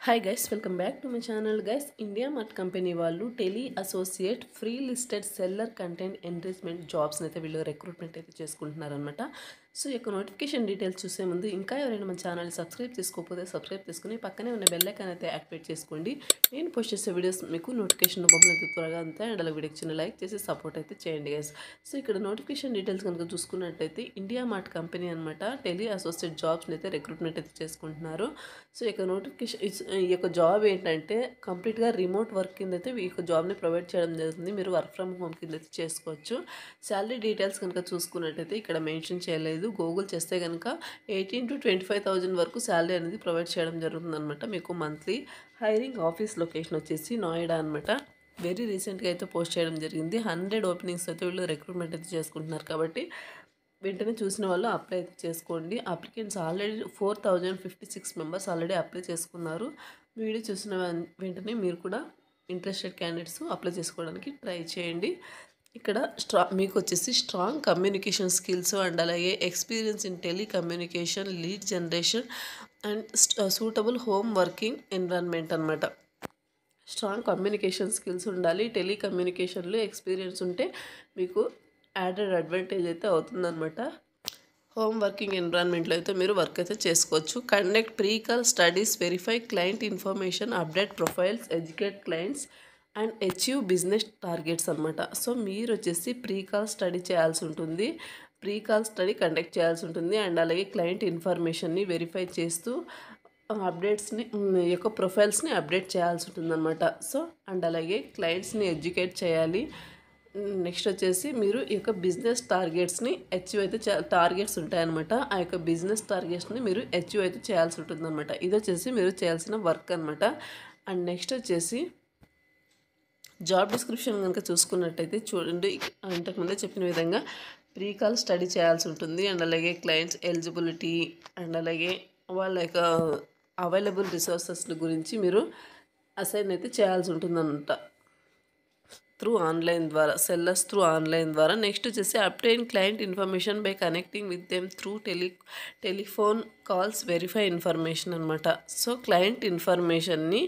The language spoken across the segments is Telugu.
Hi guys, welcome back to my channel guys. India Mart company వాళ్ళు tele associate free listed seller content enrichment జాబ్స్ని అయితే వీళ్ళు రిక్రూట్మెంట్ అయితే చేసుకుంటున్నారనమాట. సో ఈ యొక్క నోటిఫికేషన్ డీటెయిల్స్ చూసే ముందు ఇంకా ఎవరైనా మన ఛానల్ని సబ్స్క్రైబ్ చేసుకోకపోతే సబ్స్క్రైబ్ చేసుకుని పక్కనే ఉన్న బెల్ ఐకాన్ అయితే యాక్టివేట్ చేసుకోండి. నేను పోస్ట్ చేసే వీడియోస్ మీకు నోటిఫికేషన్ రూపంలో అయితే త్వరగా అంతే. అండ్ అలా వీడియోకి చిన్న లైక్ చేసి సపోర్ట్ అయితే చేయండి గైస్. సో ఇక్కడ నోటిఫికేషన్ డీటెయిల్స్ కనుక చూసుకున్నట్టయితే ఇండియా మార్ట్ కంపెనీ అనమాట టెలి అసోసియేట్ జాబ్స్ని అయితే రిక్రూట్మెంట్ అయితే చేసుకుంటున్నారు. సో ఈ యొక్క నోటిఫికేషన్ ఈ యొక్క జాబ్ ఏంటంటే కంప్లీట్గా రిమోట్ వర్క్ కింద అయితే ఈ యొక్క జాబ్ని ప్రొవైడ్ చేయడం జరుగుతుంది. మీరు వర్క్ ఫ్రమ్ హోమ్ కింద అయితే చేసుకోవచ్చు. శాలరీ డీటెయిల్స్ కనుక చూసుకున్నట్టయితే ఇక్కడ మెన్షన్ చేయలేదు. గూగుల్ చేస్తే కనుక 18,000 to 25,000 వరకు శాలరీ అనేది ప్రొవైడ్ చేయడం జరుగుతుంది అనమాట. మీకు మంత్లీ హైరింగ్ ఆఫీస్ లొకేషన్ వచ్చేసి నోయిడా అనమాట. వెరీ రీసెంట్గా అయితే పోస్ట్ చేయడం జరిగింది. 100 ఓపెనింగ్స్ అయితే వీళ్ళు రిక్రూట్మెంట్ అయితే చేసుకుంటున్నారు. కాబట్టి వెంటనే చూసిన వాళ్ళు అప్లై అయితే చేసుకోండి. Applicants already 4,056 members already apply చేసుకున్నారు. వీడియో చూసిన వెంటనే మీరు కూడా ఇంట్రెస్టెడ్ క్యాండిడేట్స్ అప్లై చేసుకోవడానికి ట్రై చేయండి. ఇక్కడ మీకు వచ్చేసి స్ట్రాంగ్ కమ్యూనికేషన్ స్కిల్స్ అండ్ అలాగే experience in telecommunication, lead generation and suitable home working environment అనమాట. స్ట్రాంగ్ కమ్యూనికేషన్ స్కిల్స్ ఉండాలి. టెలికమ్యూనికేషన్లో ఎక్స్పీరియన్స్ ఉంటే మీకు యాడెడ్ అడ్వాంటేజ్ అయితే అవుతుందన్నమాట. హోమ్ వర్కింగ్ ఎన్విరాన్మెంట్లో అయితే మీరు వర్క్ అయితే చేసుకోవచ్చు. Conduct pre call studies, verify client information, update profiles, educate clients and achieve business targets అనమాట. సో మీరు వచ్చేసి ప్రీ కాల్ స్టడీ చేయాల్సి ఉంటుంది. ప్రీ కాల్ స్టడీ కండక్ట్ చేయాల్సి ఉంటుంది. అండ్ అలాగే క్లయింట్ ఇన్ఫర్మేషన్ని వెరిఫై చేస్తూ అప్డేట్స్ని యొక్క ప్రొఫైల్స్ని అప్డేట్ చేయాల్సి ఉంటుంది అనమాట. సో అండ్ అలాగే క్లయింట్స్ని ఎడ్యుకేట్ చేయాలి. నెక్స్ట్ వచ్చేసి మీరు ఈ యొక్క బిజినెస్ టార్గెట్స్ని అచీవ్ అయితే టార్గెట్స్ ఉంటాయన్నమాట. ఆ యొక్క బిజినెస్ టార్గెట్స్ని మీరు అచీవ్ అయితే చేయాల్సి ఉంటుంది అనమాట. ఇది వచ్చేసి మీరు చేయాల్సిన వర్క్ అనమాట. అండ్ నెక్స్ట్ వచ్చేసి జాబ్ డిస్క్రిప్షన్ కనుక చూసుకున్నట్టయితే చూడండి, ఇంతకుముందే చెప్పిన విధంగా ప్రీ కాల్ స్టడీ చేయాల్సి ఉంటుంది. అండ్ అలాగే క్లయింట్స్ ఎలిజిబిలిటీ అండ్ అలాగే వాళ్ళ యొక్క అవైలబుల్ రిసోర్సెస్ గురించి మీరు అసైన్ అయితే చేయాల్సి ఉంటుందన్నమాట త్రూ ఆన్లైన్ ద్వారా, సెల్లర్స్ త్రూ ఆన్లైన్ ద్వారా. నెక్స్ట్ వచ్చేసి obtain client information by connecting with them through telephone calls, verify information అనమాట. సో క్లయింట్ ఇన్ఫర్మేషన్ని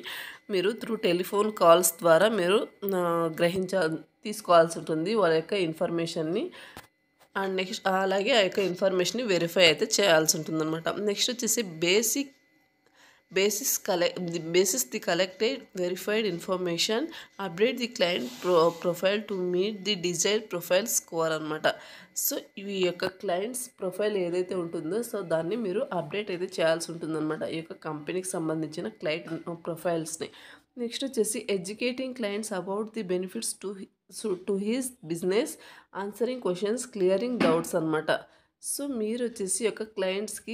మీరు త్రూ టెలిఫోన్ కాల్స్ ద్వారా మీరు తీసుకోవాల్సి ఉంటుంది వాళ్ళ యొక్క ఇన్ఫర్మేషన్ని. అండ్ నెక్స్ట్ అలాగే ఆ యొక్క ఇన్ఫర్మేషన్ని వెరిఫై అయితే చేయాల్సి ఉంటుంది అనమాట. నెక్స్ట్ వచ్చేసి basis the collected verified information, update the client profile to meet the desired profile score అనమాట. సో ఈ యొక్క క్లయింట్స్ ప్రొఫైల్ ఏదైతే ఉంటుందో సో దాన్ని మీరు అప్డేట్ అయితే చేయాల్సి ఉంటుందన్నమాట, ఈ యొక్క కంపెనీకి సంబంధించిన క్లయింట్ ప్రొఫైల్స్ని. నెక్స్ట్ వచ్చేసి educating clients about the benefits to his business, answering questions, clearing doubts అనమాట. సో మీరు వచ్చేసి యొక్క క్లయింట్స్కి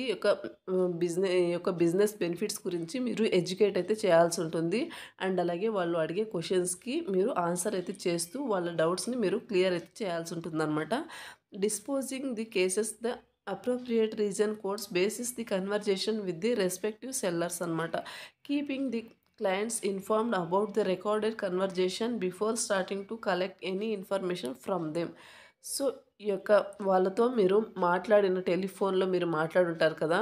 బిజినెస్ బెనిఫిట్స్ గురించి మీరు ఎడ్యుకేట్ అయితే చేయాల్సి ఉంటుంది. అండ్ అలాగే వాళ్ళు అడిగే క్వశ్చన్స్కి మీరు ఆన్సర్ అయితే చేస్తూ వాళ్ళ డౌట్స్ని మీరు క్లియర్ అయితే చేయాల్సి ఉంటుంది అనమాట. Disposing the cases the appropriate reason codes basis the conversation with the respective sellers అనమాట. Keeping the clients informed about the recorded conversation before starting to collect any information from them. So ఈ యొక్క వాళ్ళతో మీరు మాట్లాడిన టెలిఫోన్లో మీరు మాట్లాడుంటారు కదా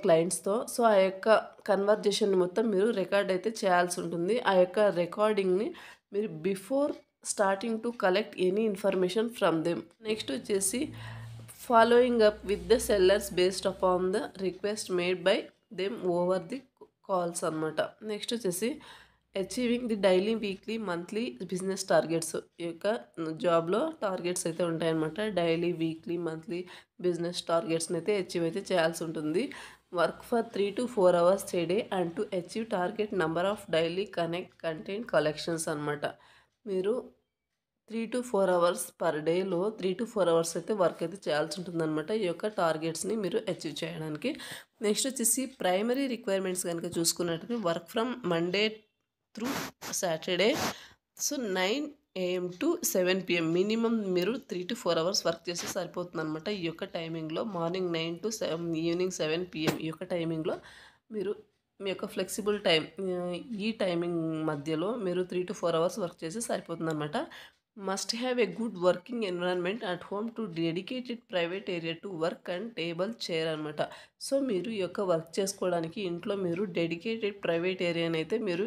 క్లయింట్స్తో. సో ఆ యొక్క కన్వర్జేషన్ మొత్తం మీరు రికార్డ్ అయితే చేయాల్సి ఉంటుంది. ఆ యొక్క రికార్డింగ్ని మీరు before starting to collect any information from them. Next వచ్చేసి following up with the sellers based upon the request made by them over the calls అనమాట. నెక్స్ట్ వచ్చేసి achieving the daily, weekly, monthly business targets. ఈ యొక్క జాబ్లో టార్గెట్స్ అయితే ఉంటాయన్నమాట. డైలీ, వీక్లీ, మంత్లీ బిజినెస్ టార్గెట్స్ని అయితే అచీవ్ అయితే చేయాల్సి ఉంటుంది. Work for 3 to 4 hours a day and to achieve target number of daily content collections అనమాట. మీరు 3 to 4 hours పర్ డేలో 3 to 4 hours అయితే వర్క్ అయితే చేయాల్సి ఉంటుందన్నమాట ఈ యొక్క టార్గెట్స్ని మీరు అచీవ్ చేయడానికి. నెక్స్ట్ వచ్చేసి ప్రైమరీ రిక్వైర్మెంట్స్ కనుక చూసుకున్నట్టు work from Monday through Saturday. So 9 AM to 7 PM minimum మీరు 3 to 4 hours వర్క్ చేస్తే సరిపోతుంది అనమాట. ఈ యొక్క టైమింగ్లో మార్నింగ్ 9 to ఈవినింగ్ 7 PM ఈ యొక్క టైమింగ్లో మీరు మీ యొక్క ఫ్లెక్సిబుల్ టైం ఈ టైమింగ్ మధ్యలో మీరు 3 to 4 hours వర్క్ చేస్తే సరిపోతుంది అనమాట. Must have a good working environment at home to dedicated private area to work and table chair అనమాట. సో మీరు ఈ యొక్క వర్క్ చేసుకోవడానికి ఇంట్లో మీరు డెడికేటెడ్ ప్రైవేట్ ఏరియాని అయితే మీరు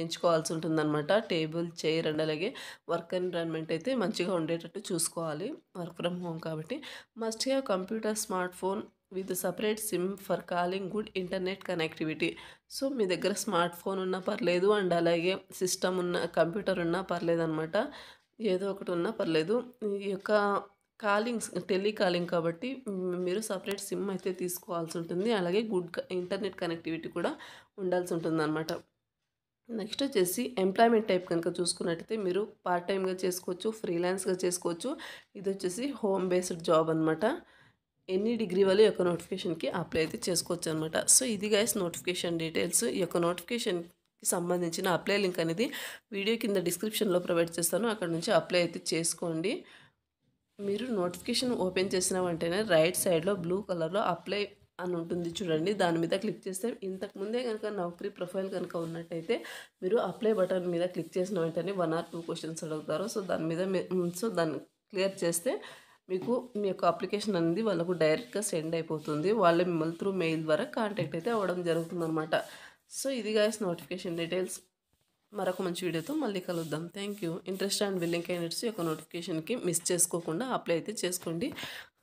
ఎంచుకోవాల్సి ఉంటుందన్నమాట. టేబుల్ చైర్ అండ్ అలాగే వర్క్ ఎన్విరాన్మెంట్ అయితే మంచిగా ఉండేటట్టు చూసుకోవాలి, వర్క్ ఫ్రమ్ హోమ్ కాబట్టి. Must have computer, smart phone with separate SIM for calling, good internet connectivity. So మీ దగ్గర స్మార్ట్ ఫోన్ ఉన్నా పర్లేదు అండ్ అలాగే సిస్టమ్ ఉన్న కంప్యూటర్ ఉన్నా పర్లేదు అనమాట. ఏదో ఒకటి ఉన్నా పర్లేదు. ఈ యొక్క కాలింగ్స్ టెలికాలింగ్ కాబట్టి మీరు సపరేట్ సిమ్ అయితే తీసుకోవాల్సి ఉంటుంది. అలాగే గుడ్ ఇంటర్నెట్ కనెక్టివిటీ కూడా ఉండాల్సి ఉంటుందన్నమాట. నెక్స్ట్ వచ్చేసి ఎంప్లాయ్మెంట్ టైప్ కనుక చూసుకున్నట్టయితే మీరు పార్ట్ టైమ్గా చేసుకోవచ్చు, ఫ్రీలాన్స్గా చేసుకోవచ్చు. ఇది వచ్చేసి హోమ్ బేస్డ్ జాబ్ అనమాట. ఎనీ డిగ్రీ వాళ్ళు ఈ యొక్క నోటిఫికేషన్కి అప్లై అయితే చేసుకోవచ్చు అనమాట. సో ఇది గైస్ నోటిఫికేషన్ డీటెయిల్స్. ఈ యొక్క నోటిఫికేషన్కి సంబంధించిన అప్లై లింక్ అనేది వీడియో కింద డిస్క్రిప్షన్లో ప్రొవైడ్ చేస్తాను, అక్కడ నుంచి అప్లై అయితే చేసుకోండి. మీరు నోటిఫికేషన్ ఓపెన్ చేసిన వెంటనే రైట్ సైడ్లో బ్లూ కలర్లో అప్లై అని ఉంటుంది చూడండి, దాని మీద క్లిక్ చేస్తే ఇంతకుముందే కనుక నౌకరీ ప్రొఫైల్ కనుక ఉన్నట్టయితే మీరు అప్లై బటన్ మీద క్లిక్ చేసిన వెంటనే 1 or 2 క్వశ్చన్స్ అడుగుతారు. సో దాని మీద దాన్ని క్లియర్ చేస్తే మీకు మీ యొక్క అప్లికేషన్ అనేది వాళ్ళకు డైరెక్ట్గా సెండ్ అయిపోతుంది. వాళ్ళే మిమ్మల్ని త్రూ మెయిల్ ద్వారా కాంటాక్ట్ అయితే అవ్వడం జరుగుతుందన్నమాట. సో ఇది గైస్ నోటిఫికేషన్ డీటెయిల్స్. మరొక మంచి వీడియోతో మళ్ళీ కలుద్దాం. Thank you. Interest and willing candidates యొక్క నోటిఫికేషన్కి మిస్ చేసుకోకుండా అప్లై అయితే చేసుకోండి.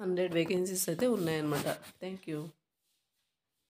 100 వేకెన్సీస్ అయితే ఉన్నాయన్నమాట. Thank you.